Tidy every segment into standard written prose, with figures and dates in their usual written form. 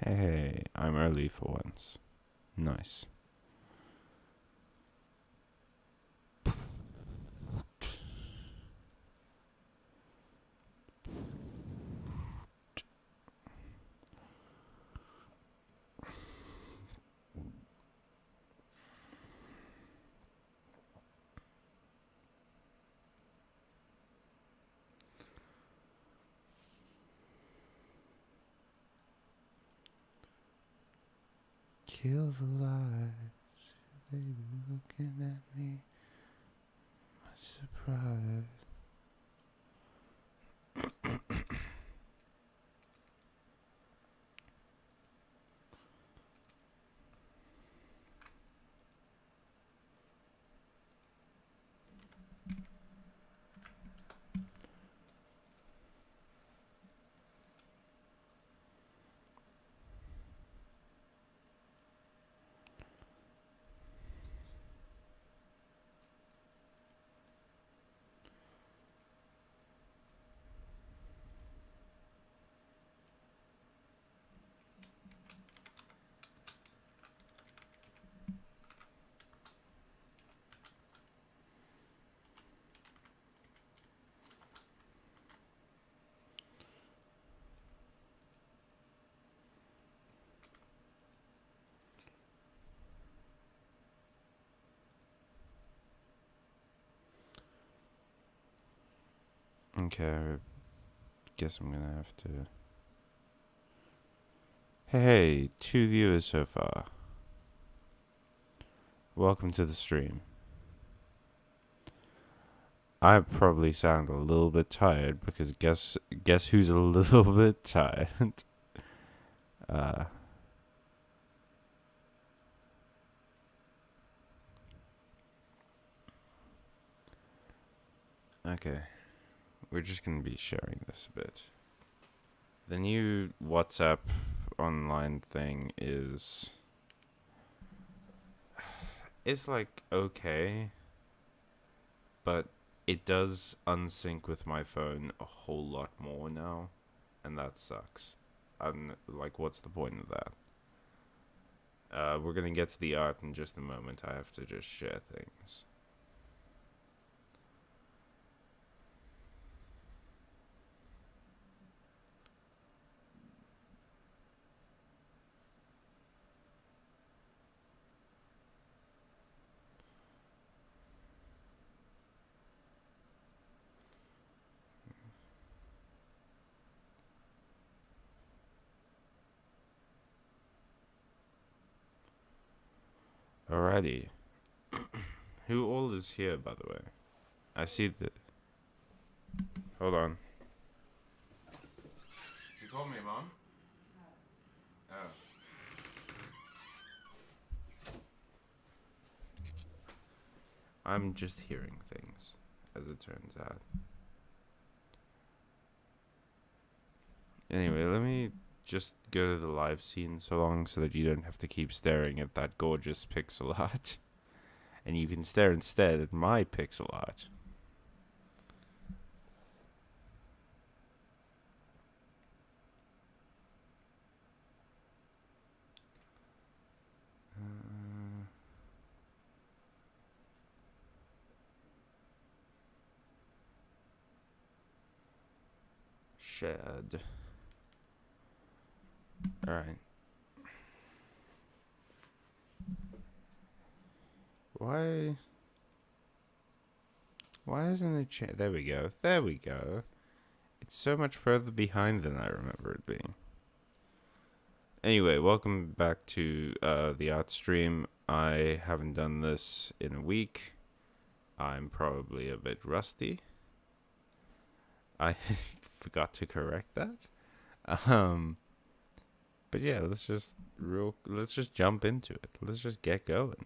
Hey, I'm early for once. Nice. Kill the lights, baby, looking at me. My surprise. Okay, I guess I'm gonna have to. Hey, 2 viewers so far. Welcome to the stream. I probably sound a little bit tired because guess who's a little bit tired? uh okay. We're just gonna be sharing this a bit. The new WhatsApp online thing is it's like okay, but it does unsync with my phone a whole lot more now, and that sucks. I'm like, what's the point of that? We're gonna get to the art in just a moment. I have to just share things. Alrighty. Who all is here, by the way? I see the. Hold on. You called me, Mom? Oh. I'm just hearing things, as it turns out. Anyway, let me just go to the live scene so long so that you don't have to keep staring at that gorgeous pixel art. And you can stare instead at my pixel art. Shared. Alright. Why? Why isn't it There we go. There we go. It's so much further behind than I remember it being. Anyway, welcome back to the art stream. I haven't done this in a week. I'm probably a bit rusty. I forgot to correct that. But yeah, let's just jump into it. Let's just get going.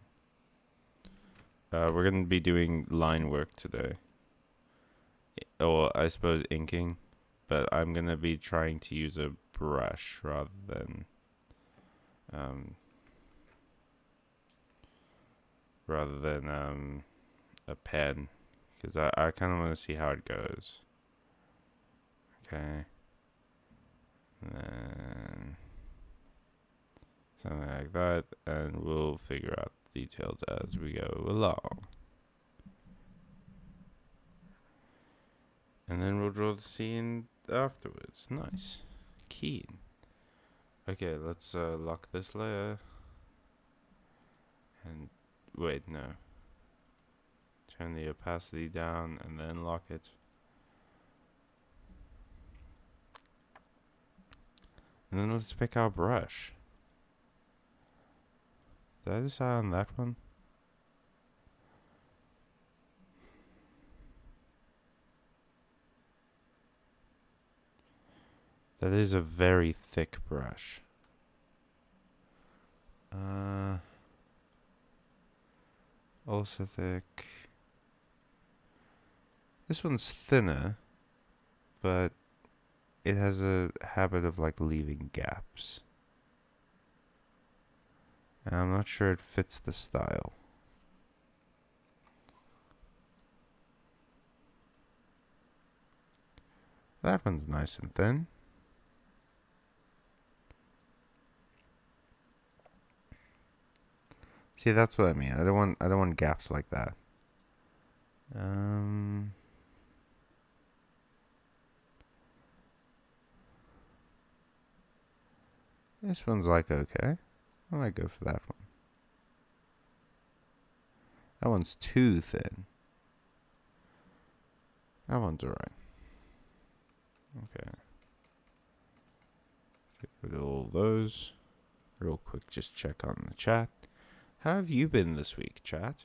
We're gonna be doing line work today, or I suppose inking, but I'm gonna be trying to use a brush rather than a pen, because I kind of want to see how it goes. Okay. And then Something like that, and we'll figure out the details as we go along. And then we'll draw the scene afterwards. Nice. Keen. Okay, let's lock this layer. And wait, no. Turn the opacity down and then lock it. And then let's pick our brush. Did I decide on that one? That is a very thick brush. Also thick. This one's thinner, but it has a habit of like leaving gaps. And I'm not sure it fits the style. That one's nice and thin. See, that's what I mean. I don't want gaps like that. This one's like okay. I might go for that one. That one's too thin. That one's alright. Okay. Get rid of all those. Real quick, just check on the chat. How have you been this week, chat?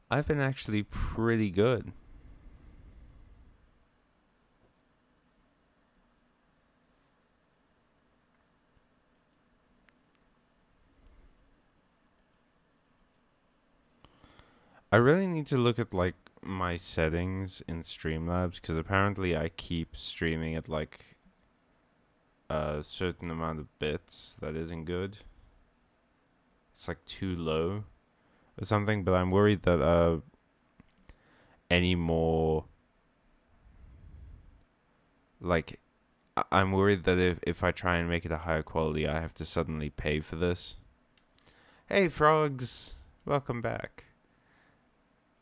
I've been actually pretty good. I really need to look at like my settings in Streamlabs because apparently I keep streaming at like a certain amount of bits that isn't good. It's like too low or something, but I'm worried that any more like I'm worried that if I try and make it a higher quality, I have to suddenly pay for this. Hey frogs, welcome back.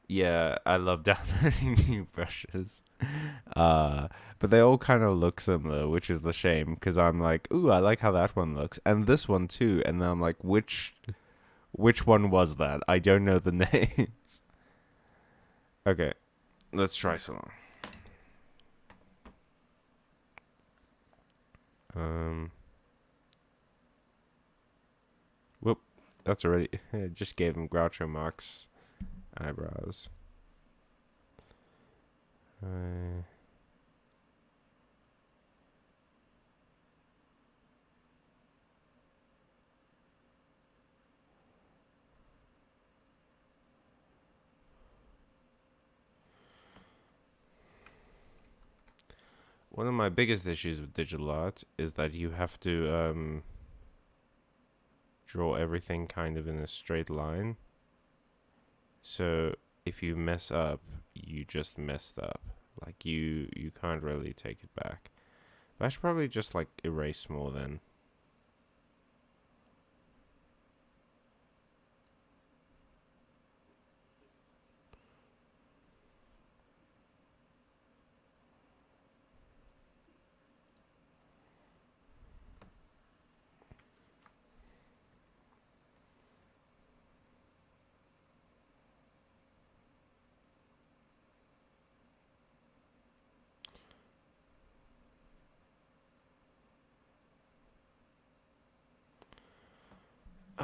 Yeah, I love downloading new brushes. But they all kind of look similar, which is the shame, because I'm like, ooh, I like how that one looks, and this one too, and then I'm like, which one was that? I don't know the names. Okay, let's try some. Whoop, that's already. I just gave him Groucho Marx eyebrows. One of my biggest issues with digital art is that you have to draw everything kind of in a straight line. So if you mess up, you just messed up. Like you can't really take it back. But I should probably just like erase more then.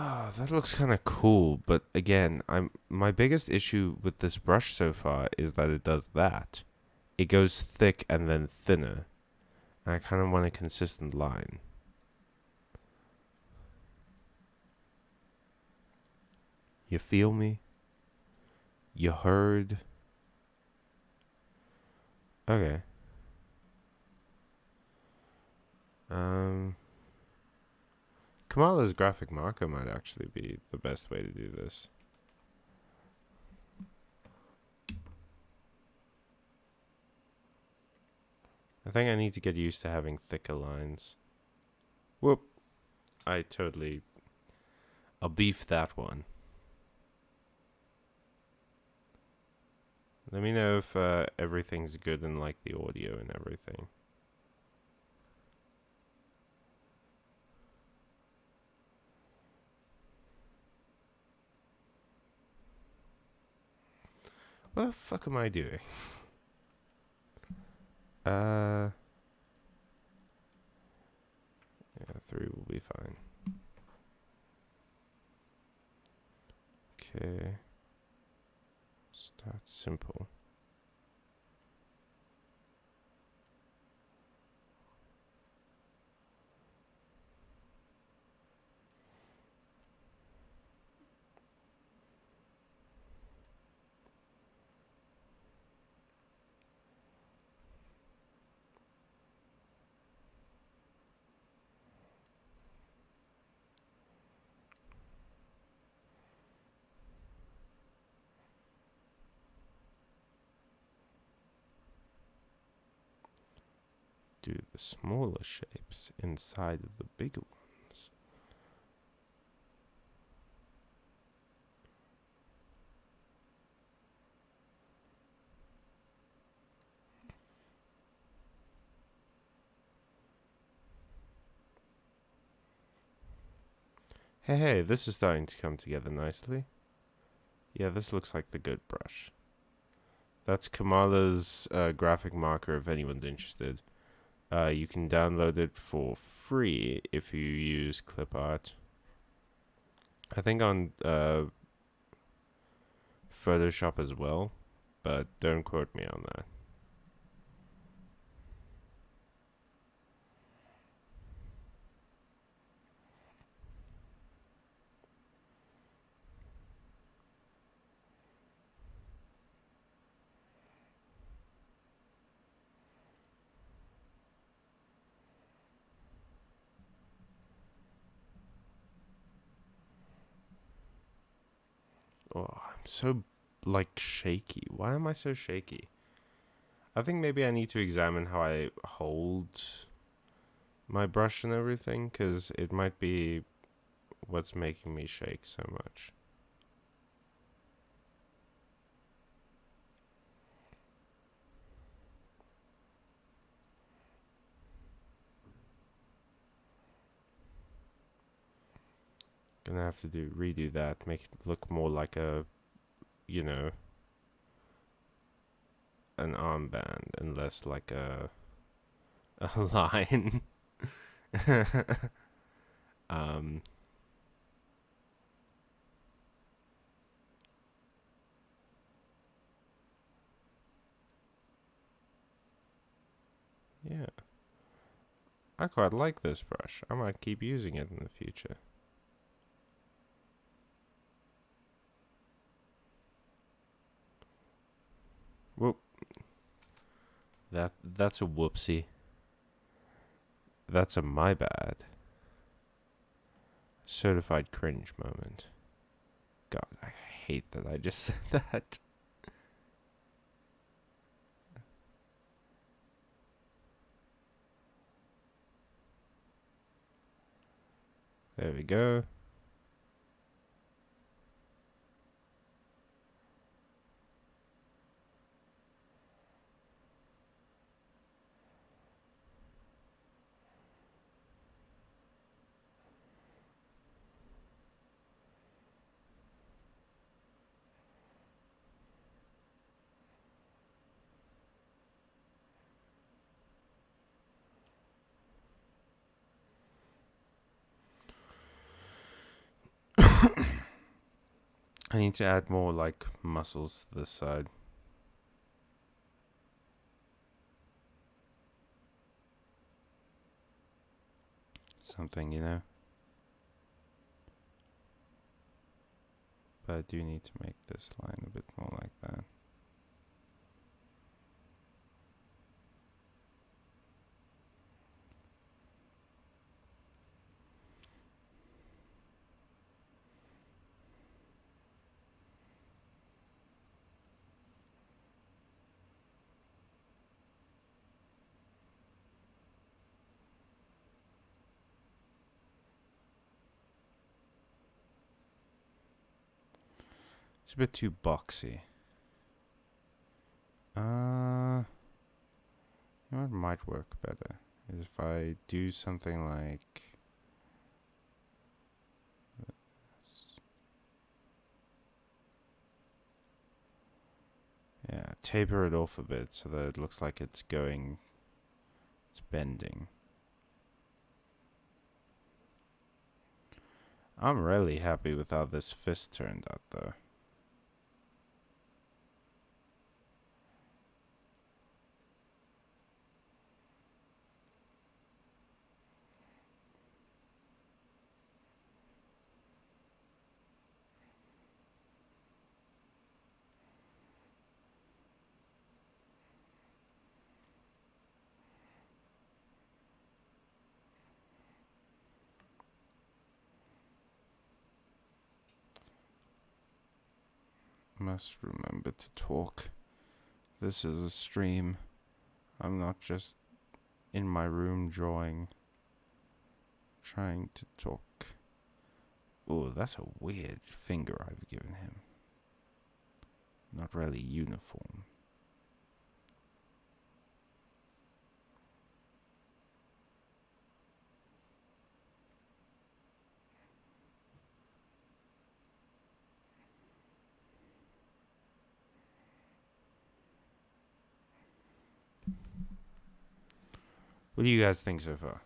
Ah, that looks kind of cool, but again, my biggest issue with this brush so far is that it does that. It goes thick and then thinner. And I kind of want a consistent line. You feel me? You heard? Okay. Kamala's graphic marker might actually be the best way to do this. I think I need to get used to having thicker lines. Whoop. I'll beef that one. Let me know if everything's good in like the audio and everything. What the fuck am I doing? Yeah, 3 will be fine. Okay. Start simple. Do the smaller shapes inside of the bigger ones. Hey, this is starting to come together nicely. Yeah, this looks like the good brush. That's Kamala's graphic marker if anyone's interested. You can download it for free if you use ClipArt. I think on Photoshop as well, but don't quote me on that. Oh, I'm so like shaky. Why am I so shaky? I think maybe I need to examine how I hold my brush and everything, because it might be what's making me shake so much. Gonna have to redo that, make it look more like a, you know, an armband and less like a line. um yeah. I quite like this brush. I might keep using it in the future. Whoop. That's a whoopsie. That's a my bad. Certified cringe moment. God, I hate that I just said that. There we go. I need to add more like muscles to this side. Something, you know. But I do need to make this line a bit more like that. It's a bit too boxy. You know what might work better is if I do something like this. Yeah, taper it off a bit so that it looks like it's bending. I'm really happy with how this fist turned out though. Must remember to talk. This is a stream. I'm not just in my room drawing. Trying to talk. Oh, that's a weird finger I've given him. Not really uniform. What do you guys think so far?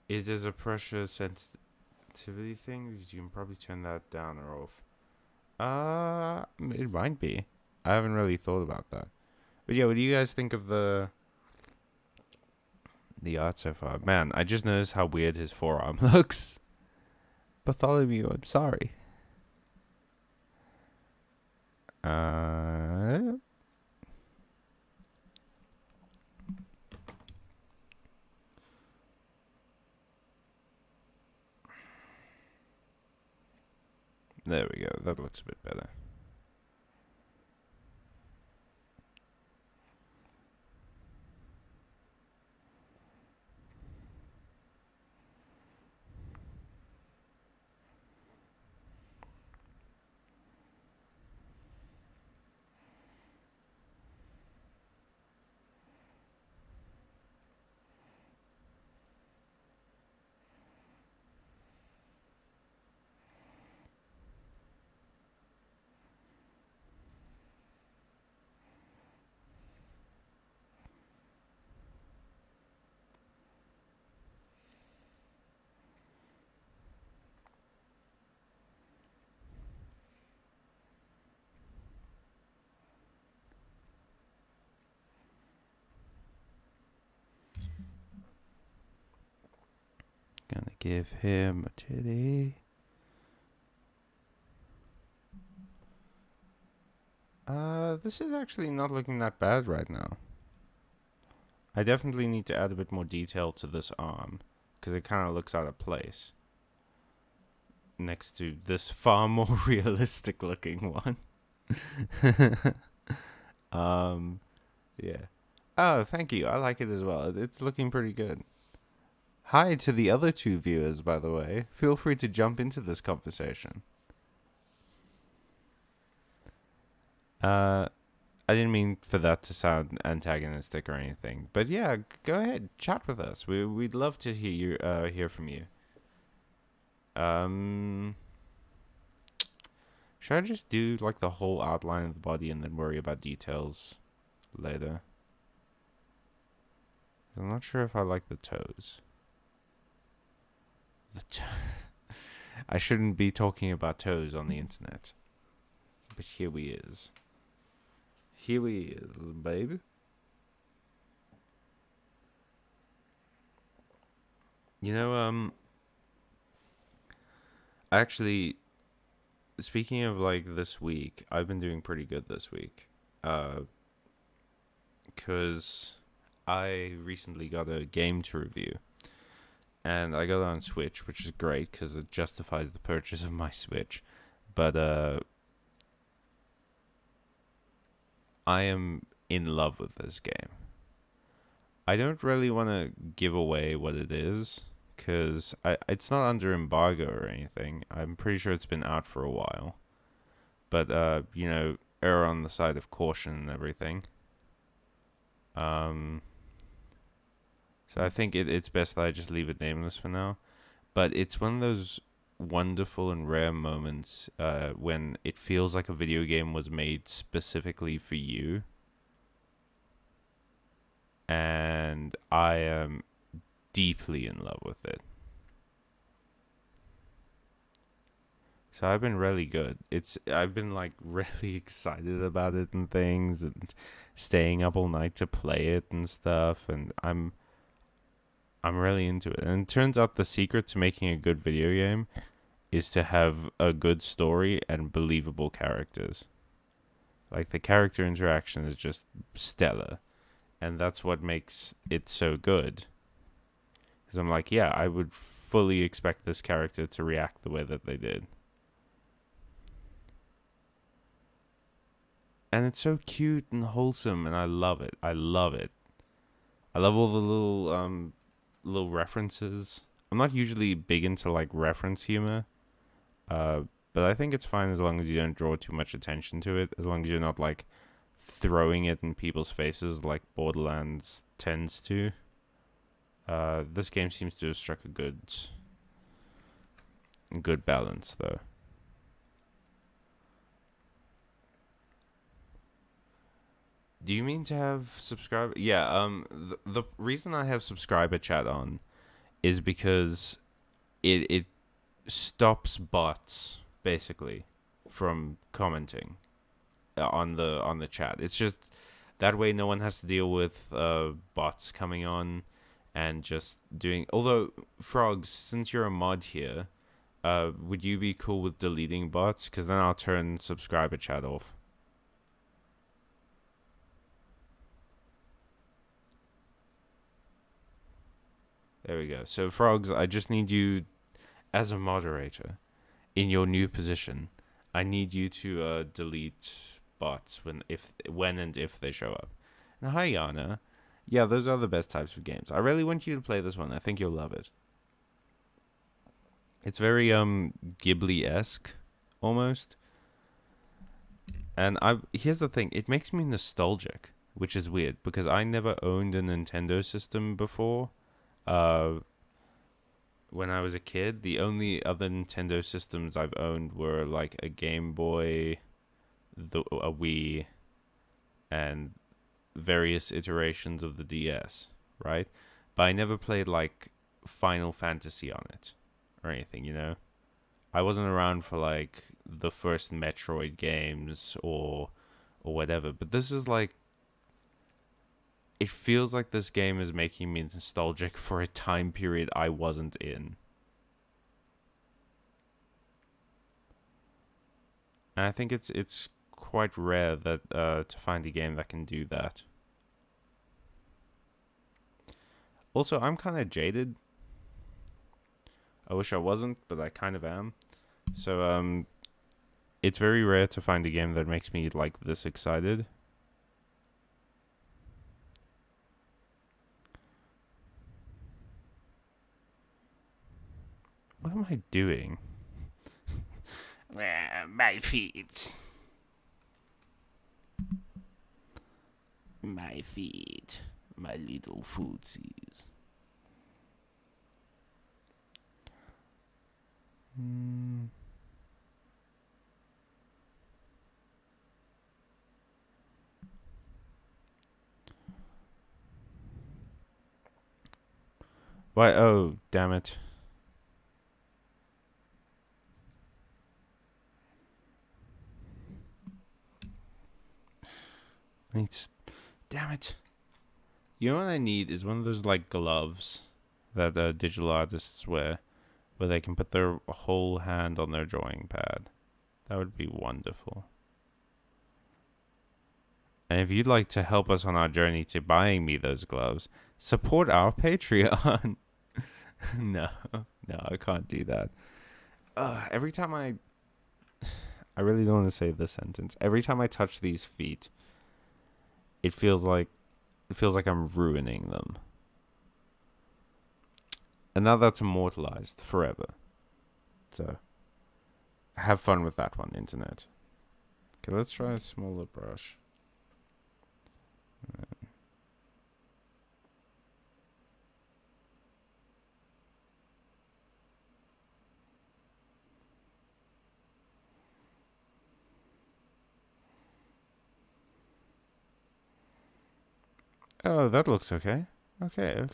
Is this a pressure sensitivity thing? Because you can probably turn that down or off. It might be. I haven't really thought about that. But yeah, what do you guys think of the art so far? Man, I just noticed how weird his forearm looks. Bartholomew, I'm sorry. There we go. That looks a bit better. Gonna give him a titty. This is actually not looking that bad right now. I definitely need to add a bit more detail to this arm, because it kind of looks out of place next to this far more realistic looking one. Yeah. Oh, thank you. I like it as well. It's looking pretty good. Hi to the other two viewers, by the way. Feel free to jump into this conversation. I didn't mean for that to sound antagonistic or anything, but yeah, go ahead, chat with us. We'd love to hear from you. Should I just do like the whole outline of the body and then worry about details later? I'm not sure if I like the toes. I shouldn't be talking about toes on the internet, but here we is. Here we is, baby. You know, actually, speaking of like this week, I've been doing pretty good this week. Cause I recently got a game to review, and I got it on Switch, which is great because it justifies the purchase of my Switch. But I am in love with this game. I don't really want to give away what it is, because it's not under embargo or anything. I'm pretty sure it's been out for a while. but err on the side of caution and everything. So I think it's best that I just leave it nameless for now. But it's one of those wonderful and rare moments when it feels like a video game was made specifically for you. And I am deeply in love with it. So I've been really good. I've been like really excited about it and things, and staying up all night to play it and stuff, and I'm really into it. And it turns out the secret to making a good video game is to have a good story and believable characters. Like, the character interaction is just stellar, and that's what makes it so good. Because I'm like, yeah, I would fully expect this character to react the way that they did. And it's so cute and wholesome, and I love it. I love it. I love all the little references. I'm not usually big into like reference humor, but I think it's fine as long as you don't draw too much attention to it. As long as you're not like throwing it in people's faces like Borderlands tends to. This game seems to have struck a good balance though. Do you mean to have subscriber? Yeah. The reason I have subscriber chat on is because it stops bots basically from commenting on the chat. It's just that way no one has to deal with bots coming on and just doing. Although Frogs, since you're a mod here, would you be cool with deleting bots? Because then I'll turn subscriber chat off. There we go. So Frogs, I just need you as a moderator in your new position. I need you to delete bots when and if they show up. And hi Yana. Yeah, those are the best types of games. I really want you to play this one. I think you'll love it. It's very Ghibli-esque almost. And here's the thing, it makes me nostalgic, which is weird because I never owned a Nintendo system before. When I was a kid, the only other Nintendo systems I've owned were like a Game Boy, a Wii, and various iterations of the DS, right? But I never played like Final Fantasy on it or anything, you know? I wasn't around for like the first Metroid games or whatever, but this is like, it feels like this game is making me nostalgic for a time period I wasn't in. And I think it's quite rare that to find a game that can do that. Also, I'm kind of jaded. I wish I wasn't, but I kind of am. So it's very rare to find a game that makes me like this excited. What am I doing? My feet. My feet. My little footsies. Why? Oh, damn it. Damn it. You know what I need is one of those like gloves that digital artists wear, where they can put their whole hand on their drawing pad. That would be wonderful. And if you'd like to help us on our journey to buying me those gloves, support our Patreon. No, I can't do that. Every time I really don't want to say this sentence. Every time I touch these feet, it feels like I'm ruining them. And now that's immortalized forever. So have fun with that one, internet. Okay, let's try a smaller brush. Oh, that looks okay. Okay.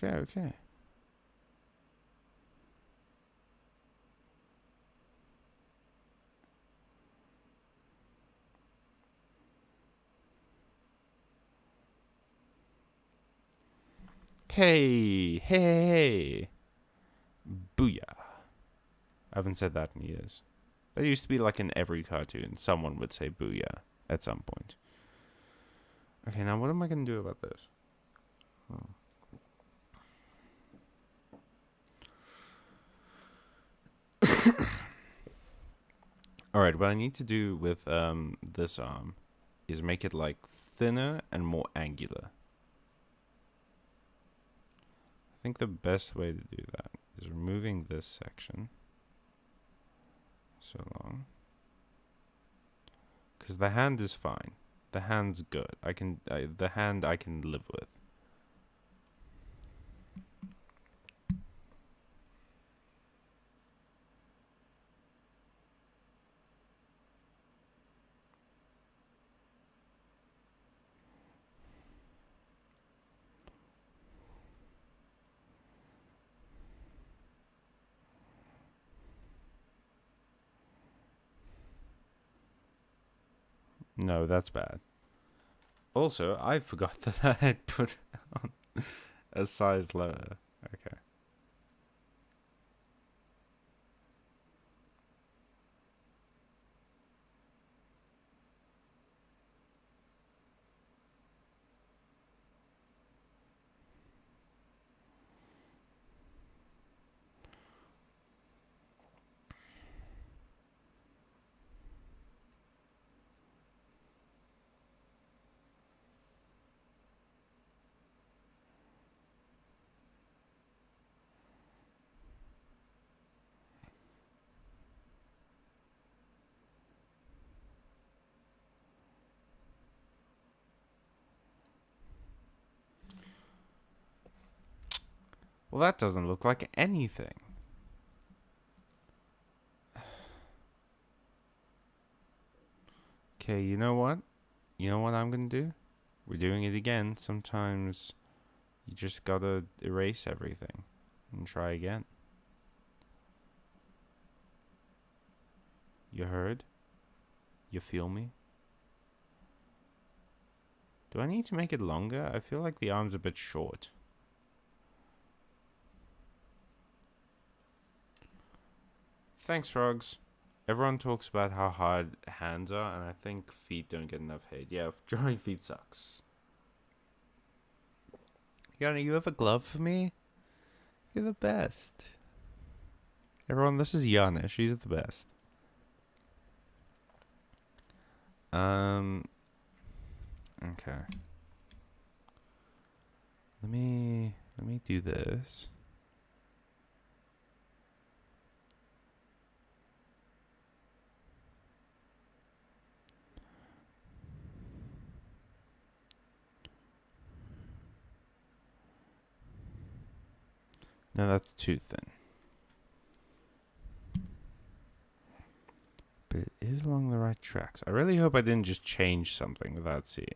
Hey. Booyah. I haven't said that in years. That used to be like in every cartoon. Someone would say booyah at some point. Okay, now what am I going to do about this? Alright, what I need to do with this arm is make it like thinner and more angular. I think the best way to do that is removing this section. So long. Because the hand is fine. The hand's good. The hand I can live with. No, that's bad. Also, I forgot that I had put on a size lower. Okay. Well, that doesn't look like anything. Okay, you know what? You know what I'm gonna do? We're doing it again. Sometimes you just gotta erase everything and try again. You heard? You feel me? Do I need to make it longer? I feel like the arm's a bit short. Thanks, frogs. Everyone talks about how hard hands are, and I think feet don't get enough hate. Yeah, drawing feet sucks. Yana, you have a glove for me? You're the best. Everyone, this is Yana. She's the best. Okay. Let me do this. No, that's too thin. But it is along the right tracks. I really hope I didn't just change something without seeing.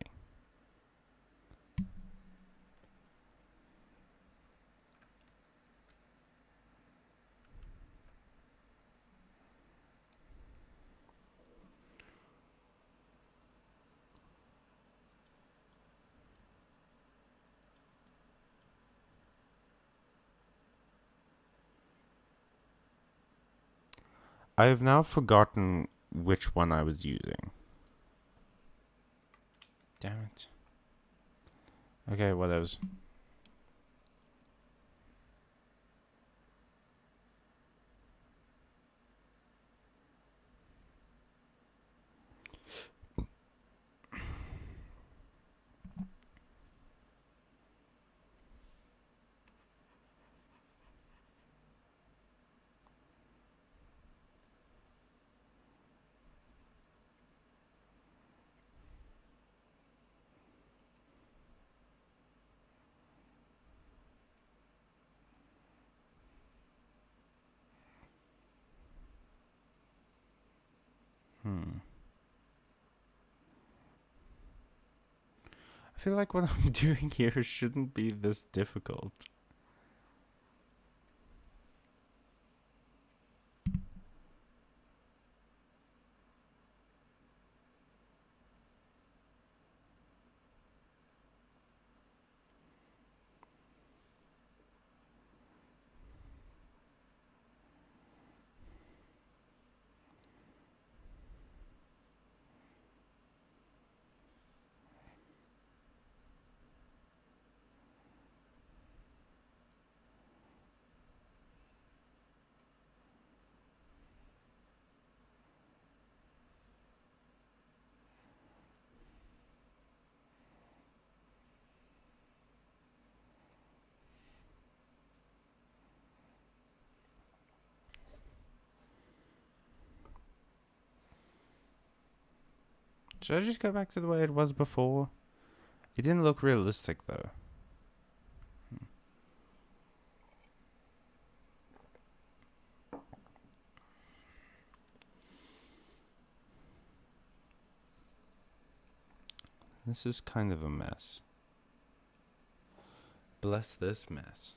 I have now forgotten which one I was using. Damn it. Okay, whatevs. I feel like what I'm doing here shouldn't be this difficult. Should I just go back to the way it was before? It didn't look realistic though. This is kind of a mess. Bless this mess.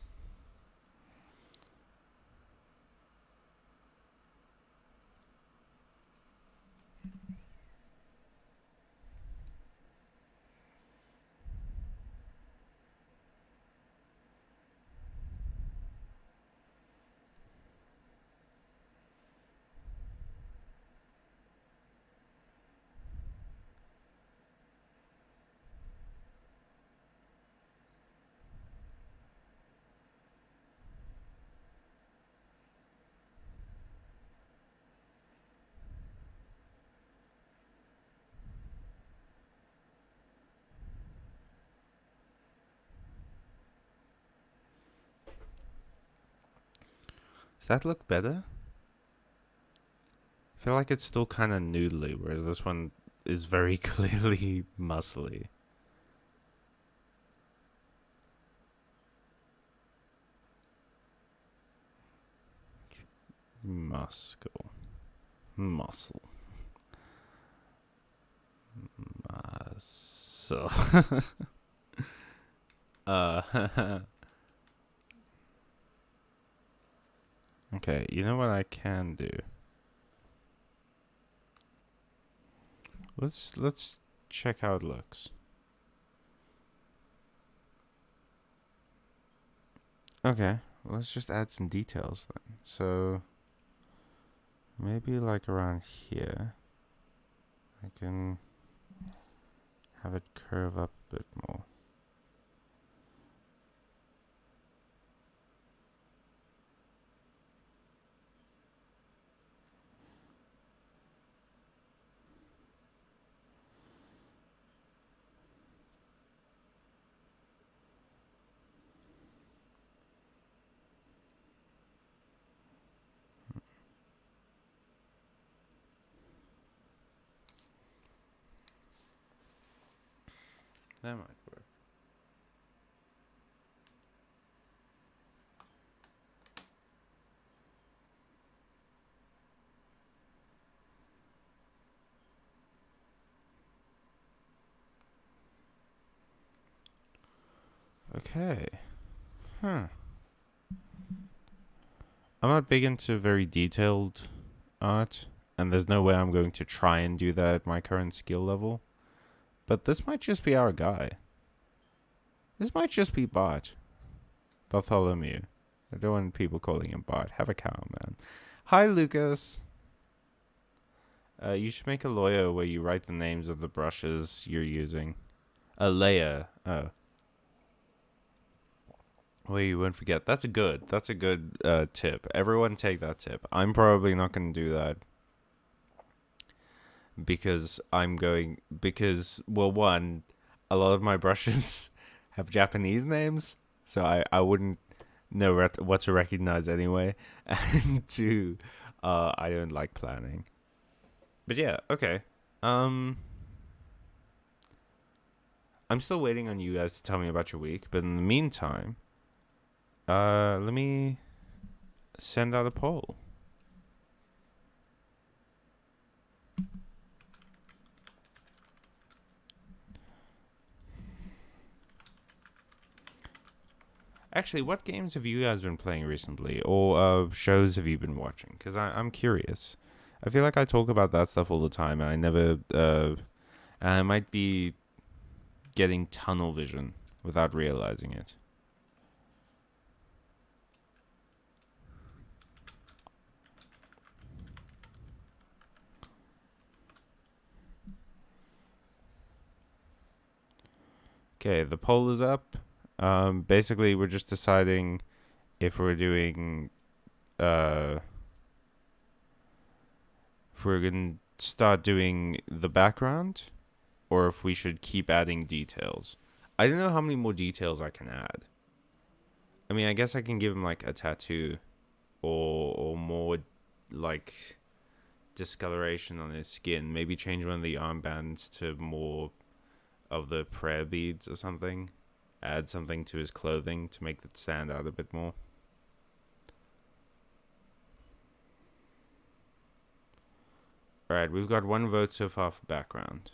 Does that look better? I feel like it's still kind of noodly, whereas this one is very clearly muscly. Muscle. Muscle. Okay, you know what I can do? Let's check how it looks. Okay, let's just add some details then. So maybe like around here, I can have it curve up a bit more. That might work. Okay. Huh. I'm not big into very detailed art, and there's no way I'm going to try and do that at my current skill level. But this might just be our guy. This might just be Bart. Bartholomew. I don't want people calling him Bart. Have a cow, man. Hi, Lucas. You should make a lawyer where you write the names of the brushes you're using. A layer. Oh. Where you won't forget. That's a good tip. Everyone take that tip. I'm probably not going to do that. Because well, one, a lot of my brushes have Japanese names, so I wouldn't know what to recognize anyway. And two, I don't like planning. But yeah, okay. I'm still waiting on you guys to tell me about your week, but in the meantime, let me send out a poll. Actually, what games have you guys been playing recently, or shows have you been watching? Because I'm curious. I feel like I talk about that stuff all the time, and I never. And I might be getting tunnel vision without realizing it. Okay, the poll is up. Basically, we're just deciding if we're doing, uh, if we're gonna start doing the background, or if we should keep adding details. I don't know how many more details I can add. I mean, I guess I can give him like a tattoo, or more, like discoloration on his skin. Maybe change one of the armbands to more of the prayer beads or something. Add something to his clothing to make it stand out a bit more. Alright, we've got one vote so far for background.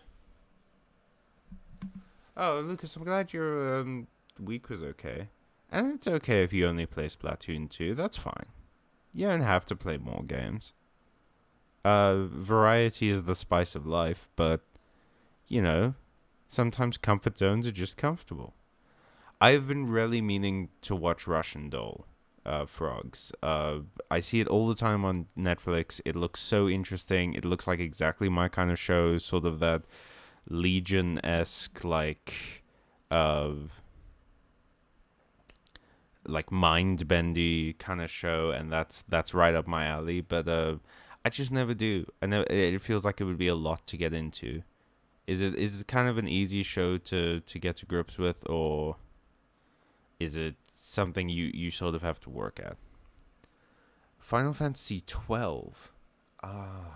Oh, Lucas, I'm glad your week was okay. And it's okay if you only play Splatoon 2, that's fine. You don't have to play more games. Variety is the spice of life, but, you know, sometimes comfort zones are just comfortable. I've been really meaning to watch Russian Doll Frogs. I see it all the time on Netflix. It looks so interesting. It looks like exactly my kind of show, sort of that Legion-esque, uh, like mind-bendy kind of show, and that's right up my alley. But I just never do. I know it feels like it would be a lot to get into. Is it kind of an easy show to get to grips with, or is it something you sort of have to work at? Final Fantasy 12. I'm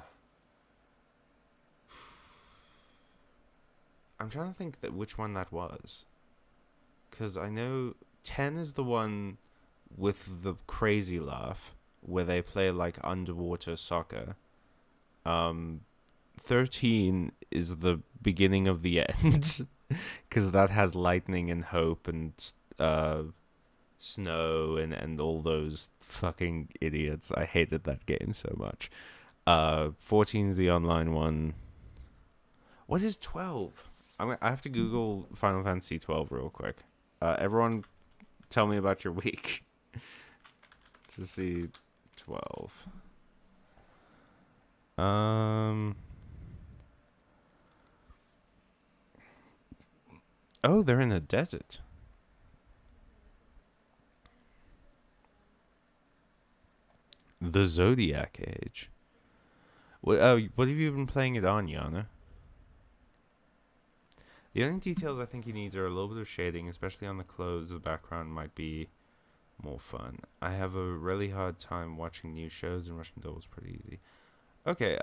trying to think that which one that was. Because I know 10 is the one with the crazy laugh, where they play like underwater soccer. 13 is the beginning of the end. Because that has lightning and hope and snow and all those fucking idiots. I hated that game so much. 14 is the online one. What is 12? I have to Google Final Fantasy 12 real quick. Everyone, tell me about your week. To see 12. Oh, they're in the desert. The Zodiac Age. What have you been playing it on, Yana? The only details I think he needs are a little bit of shading, especially on the clothes. The background might be more fun. I have a really hard time watching new shows, and Russian Doll is pretty easy. Okay,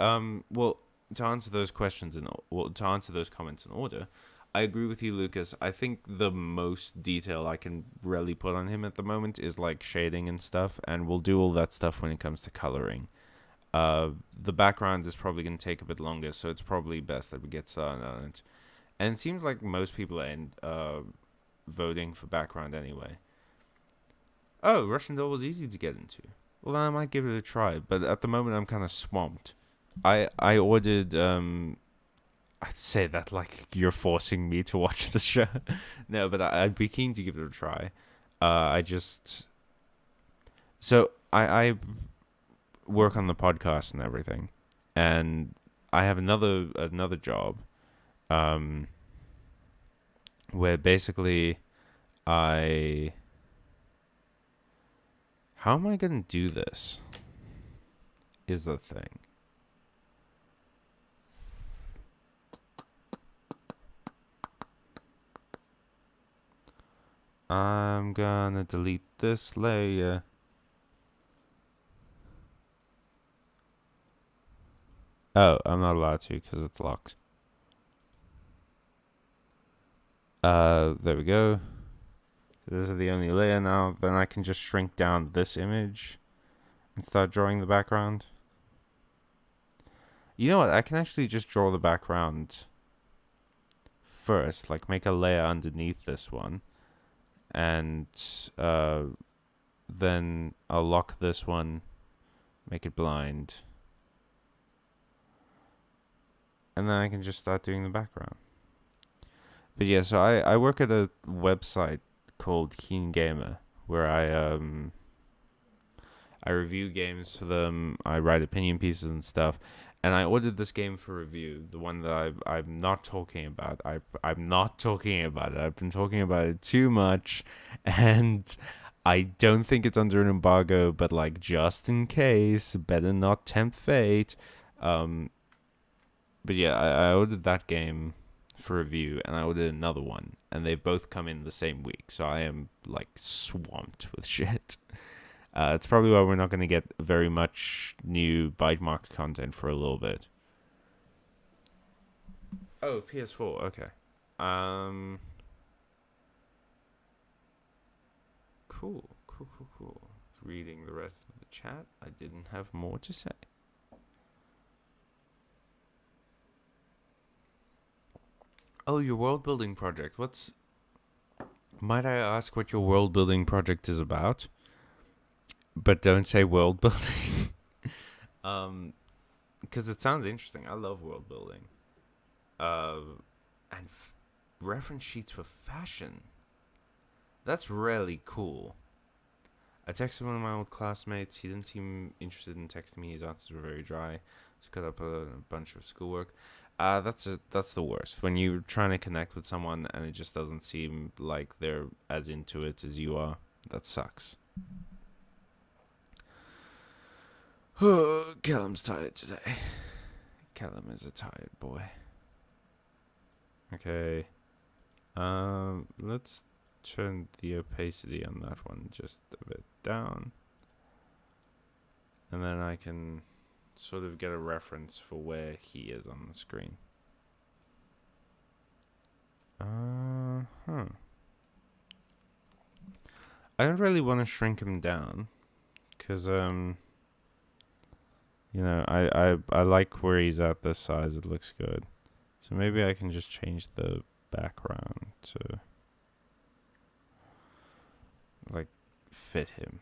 well, to answer those questions to answer those comments in order, I agree with you, Lucas. I think the most detail I can really put on him at the moment is like shading and stuff, and we'll do all that stuff when it comes to coloring. The background is probably going to take a bit longer, so it's probably best that we get started on it. And it seems like most people end voting for background anyway. Oh, Russian Doll was easy to get into. Well, then I might give it a try, but at the moment I'm kind of swamped. I ordered I'd say that like you're forcing me to watch the show. No, but I'd be keen to give it a try. I just so I work on the podcast and everything, and I have another job, where basically I how am I gonna do this? Is the thing. I'm gonna delete this layer. Oh, I'm not allowed to because it's locked. There we go. This is the only layer now. Then I can just shrink down this image and start drawing the background. You know what? I can actually just draw the background first, like make a layer underneath this one, and then I'll lock this one, make it blind, and then I can just start doing the background. But yeah, so I work at a website called Keen Gamer, where I review games for them. I write opinion pieces and stuff. And I ordered this game for review, the one that I'm not talking about. I'm not talking about it. I've been talking about it too much, and I don't think it's under an embargo. But like, just in case, better not tempt fate. But yeah, I ordered that game for review, and I ordered another one, and they've both come in the same week. So I am like swamped with shit. It's probably why we're not going to get very much new Bytemarks content for a little bit. Oh, PS4. Okay. Cool. Reading the rest of the chat, I didn't have more to say. Oh, your world building project. Might I ask what your world building project is about? But don't say world building. Because it sounds interesting. I love world building. And reference sheets for fashion. That's really cool. I texted one of my old classmates. He didn't seem interested in texting me. His answers were very dry. So cut up a bunch of schoolwork. That's the worst. When you're trying to connect with someone and it just doesn't seem like they're as into it as you are. That sucks. Callum's tired today. Callum is a tired boy. Okay. Let's turn the opacity on that one just a bit down. And then I can sort of get a reference for where he is on the screen. I don't really want to shrink him down, because you know, I like where he's at this size. It looks good. So maybe I can just change the background to like fit him.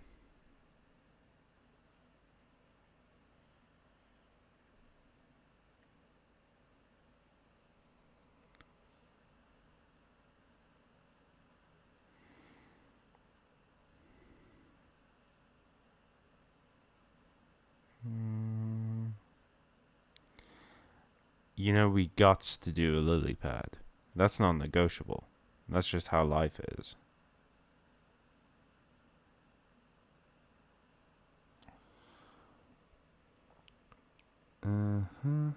You know, we got to do a lily pad. That's non-negotiable. That's just how life is. Uh-huh.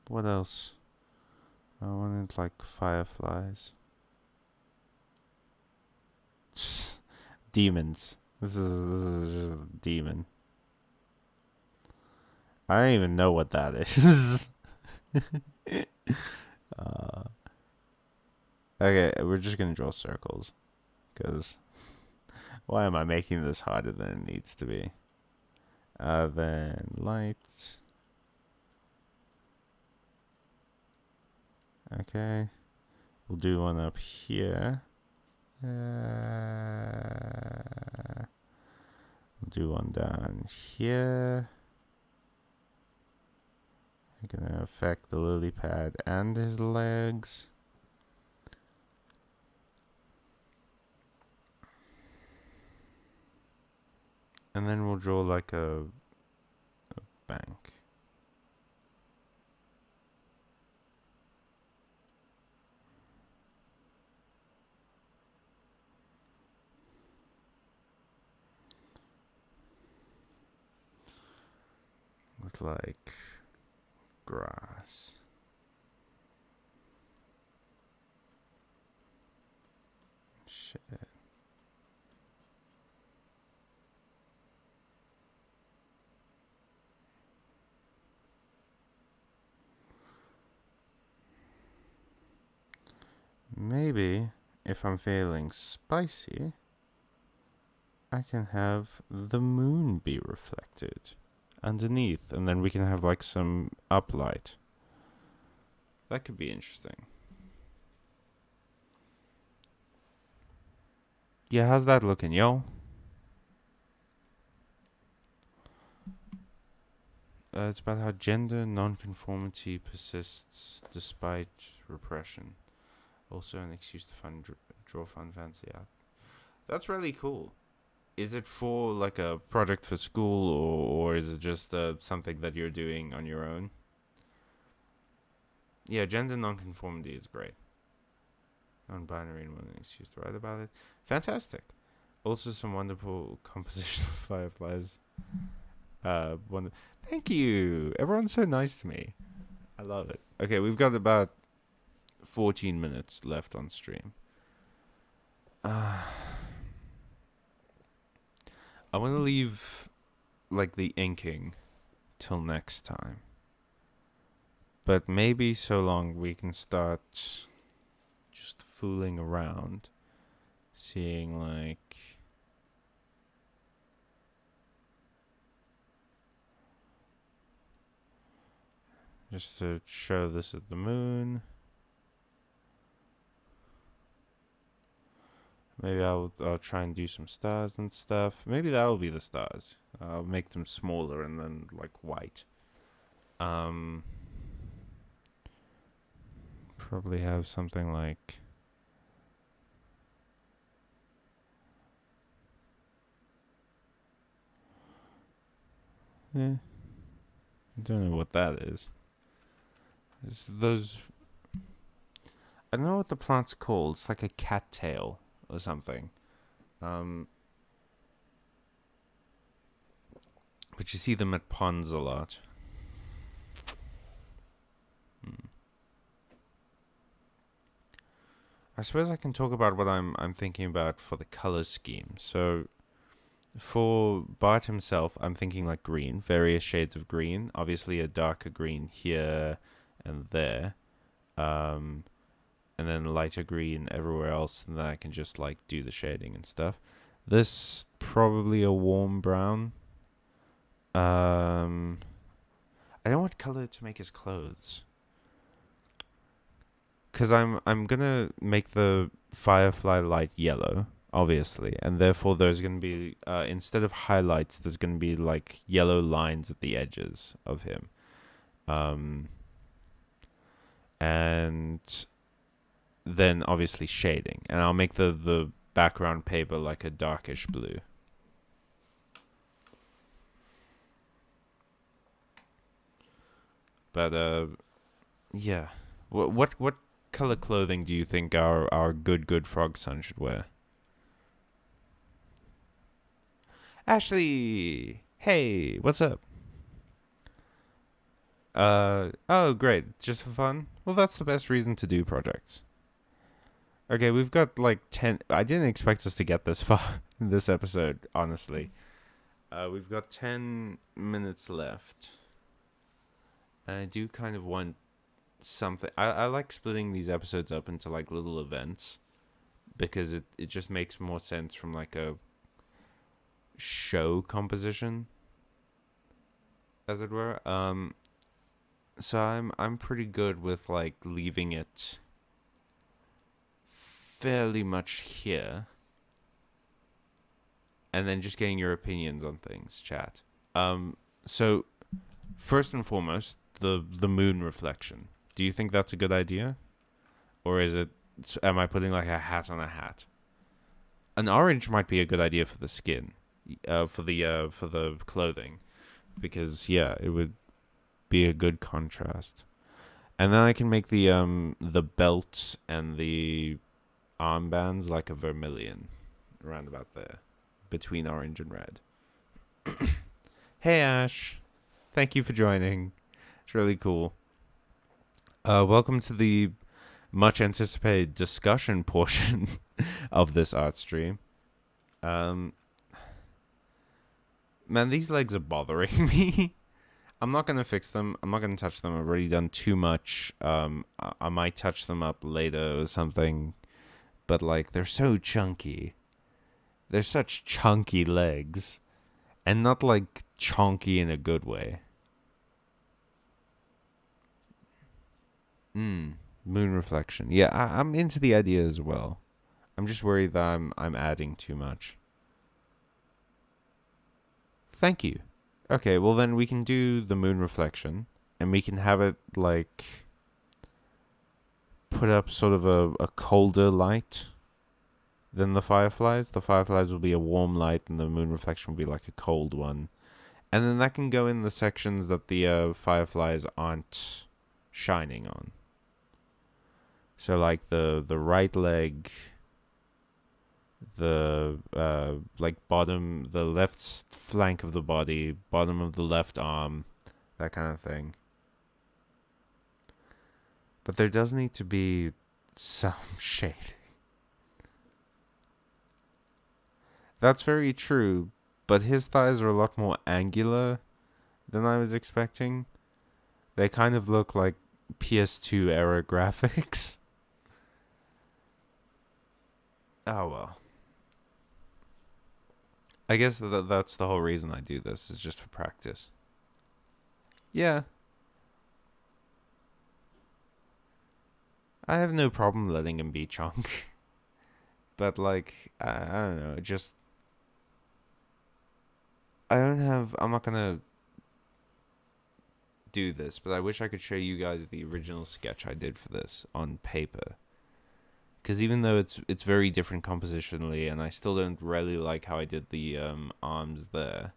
What else? I wanted like fireflies. Demons. This is just a demon. I don't even know what that is. Okay, we're just gonna draw circles, because why am I making this harder than it needs to be? Then lights. Okay, we'll do one up here. We'll do one down here. I'm gonna affect the lily pad and his legs. And then we'll draw like a bank. With like grass. Shit. maybe if I'm feeling spicy, I can have the moon be reflected underneath, and then we can have like some uplight. That could be interesting. Yeah, how's that looking, yo? It's about how gender nonconformity persists despite repression. Also an excuse to draw fun fancy art. That's really cool. Is it for like a project for school, or is it just something that you're doing on your own? Yeah, gender nonconformity is great. Non-binary and one excuse to write about it. Fantastic. Also some wonderful composition of fireflies. Thank you. Everyone's so nice to me. I love it. Okay, we've got about 14 minutes left on stream. I want to leave like the inking till next time. But maybe so long we can start just fooling around, seeing like just to show this at the moon. Maybe I'll try and do some stars and stuff. Maybe that'll be the stars. I'll make them smaller and then like white. Probably have something like I don't know what that is. It's those I don't know what the plant's called. It's like a cattail or something. But you see them at ponds a lot. I suppose I can talk about what I'm thinking about for the color scheme. So for Bart himself, I'm thinking like green, various shades of green. Obviously a darker green here and there. And then lighter green everywhere else, and then I can just like do the shading and stuff. This probably a warm brown. I don't want color to make his clothes. Cause I'm gonna make the firefly light yellow, obviously, and therefore there's gonna be instead of highlights, there's gonna be like yellow lines at the edges of him, and then obviously shading, and I'll make the background paper like a darkish blue. But yeah, what color clothing do you think our good frog son should wear? Ashley, hey, what's up? Oh, great, just for fun. Well, that's the best reason to do projects. Okay, we've got like 10. I didn't expect us to get this far in this episode, honestly. We've got 10 minutes left. And I do kind of want something. I like splitting these episodes up into like little events because it just makes more sense from like a show composition, as it were. So I'm pretty good with like leaving it fairly much here, and then just getting your opinions on things, chat. So first and foremost, the moon reflection. Do you think that's a good idea, or is it? Am I putting like a hat on a hat? An orange might be a good idea for the skin, for the clothing, because yeah, it would be a good contrast. And then I can make the belts and the armbands like a vermilion, around about there, between orange and red. Hey Ash, thank you for joining. It's really cool. Welcome to the much anticipated discussion portion of this art stream. Man, these legs are bothering me. I'm not gonna fix them. I'm not gonna touch them. I've already done too much. I might touch them up later or something. But like, they're so chunky. They're such chunky legs, and not like chunky in a good way. Moon reflection. Yeah, I'm into the idea as well. I'm just worried that I'm adding too much. Thank you. Okay, well then we can do the moon reflection, and we can have it like put up sort of a colder light than the fireflies. The fireflies will be a warm light, and the moon reflection will be like a cold one. And then that can go in the sections that the fireflies aren't shining on. So like the right leg, the like bottom, the left flank of the body, bottom of the left arm, that kind of thing. But there does need to be some shading. That's very true, but his thighs are a lot more angular than I was expecting. They kind of look like PS2 era graphics. Oh well. I guess that's the whole reason I do this, is just for practice. Yeah. I have no problem letting him be chunk. But like, I don't know, just... I'm not gonna do this, but I wish I could show you guys the original sketch I did for this on paper. Because even though it's very different compositionally, and I still don't really like how I did the arms there,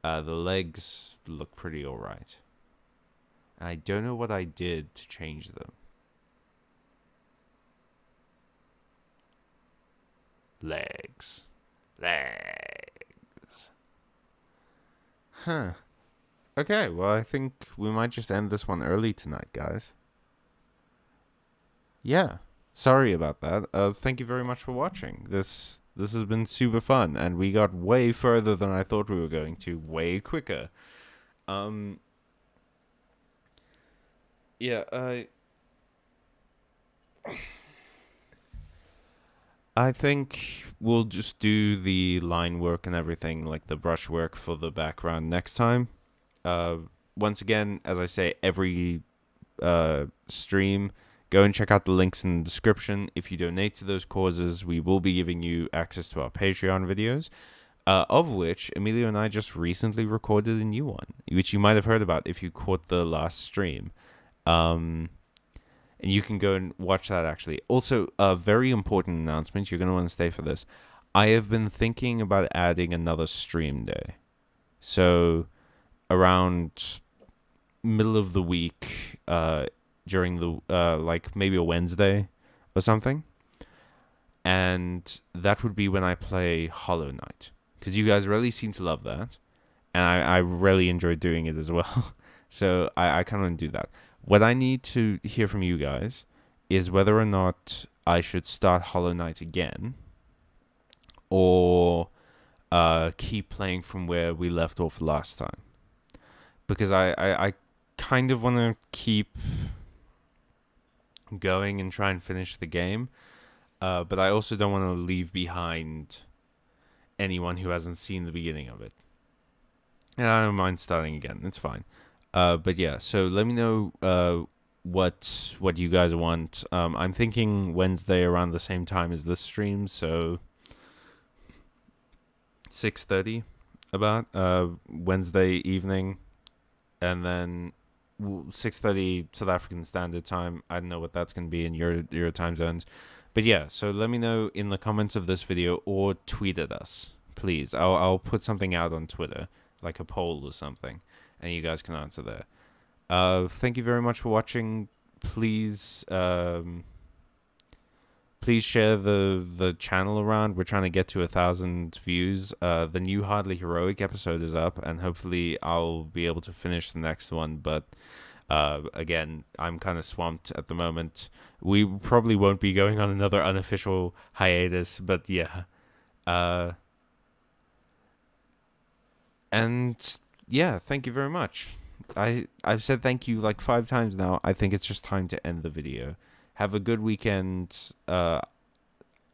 the legs look pretty alright. I don't know what I did to change them. Legs. Huh. Okay, well, I think we might just end this one early tonight, guys. Yeah. Sorry about that. Thank you very much for watching. This has been super fun, and we got way further than I thought we were going to, way quicker. Yeah, I think we'll just do the line work and everything, like the brush work for the background next time. Once again, as I say, every stream, go and check out the links in the description. If you donate to those causes, we will be giving you access to our Patreon videos, of which Emilio and I just recently recorded a new one, which you might have heard about if you caught the last stream. And you can go and watch that, actually. Also, a very important announcement. You're going to want to stay for this. I have been thinking about adding another stream day. So, around middle of the week, during the, like, maybe a Wednesday or something. And that would be when I play Hollow Knight. Because you guys really seem to love that. And I really enjoy doing it as well. So, I kind of want to do that. What I need to hear from you guys is whether or not I should start Hollow Knight again, or keep playing from where we left off last time. Because I kind of want to keep going and try and finish the game, but I also don't want to leave behind anyone who hasn't seen the beginning of it. And I don't mind starting again. It's fine. But yeah, so let me know what you guys want. I'm thinking Wednesday around the same time as this stream, so 6:30 about Wednesday evening, and then 6:30 South African Standard Time. I don't know what that's going to be in your time zones. But yeah, so let me know in the comments of this video, or tweet at us, please. I'll put something out on Twitter, like a poll or something, and you guys can answer there. Thank you very much for watching. Please please share the channel around. We're trying to get to 1,000 views. The new Hardly Heroic episode is up, and hopefully I'll be able to finish the next one, but again, I'm kind of swamped at the moment. We probably won't be going on another unofficial hiatus, but yeah. And yeah, thank you very much. I've said thank you like 5 times now. I think it's just time to end the video. Have a good weekend. I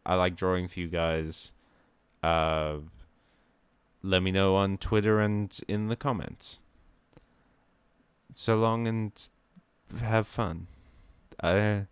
like drawing for you guys. Uh, let me know on Twitter and in the comments. So long and have fun. I'm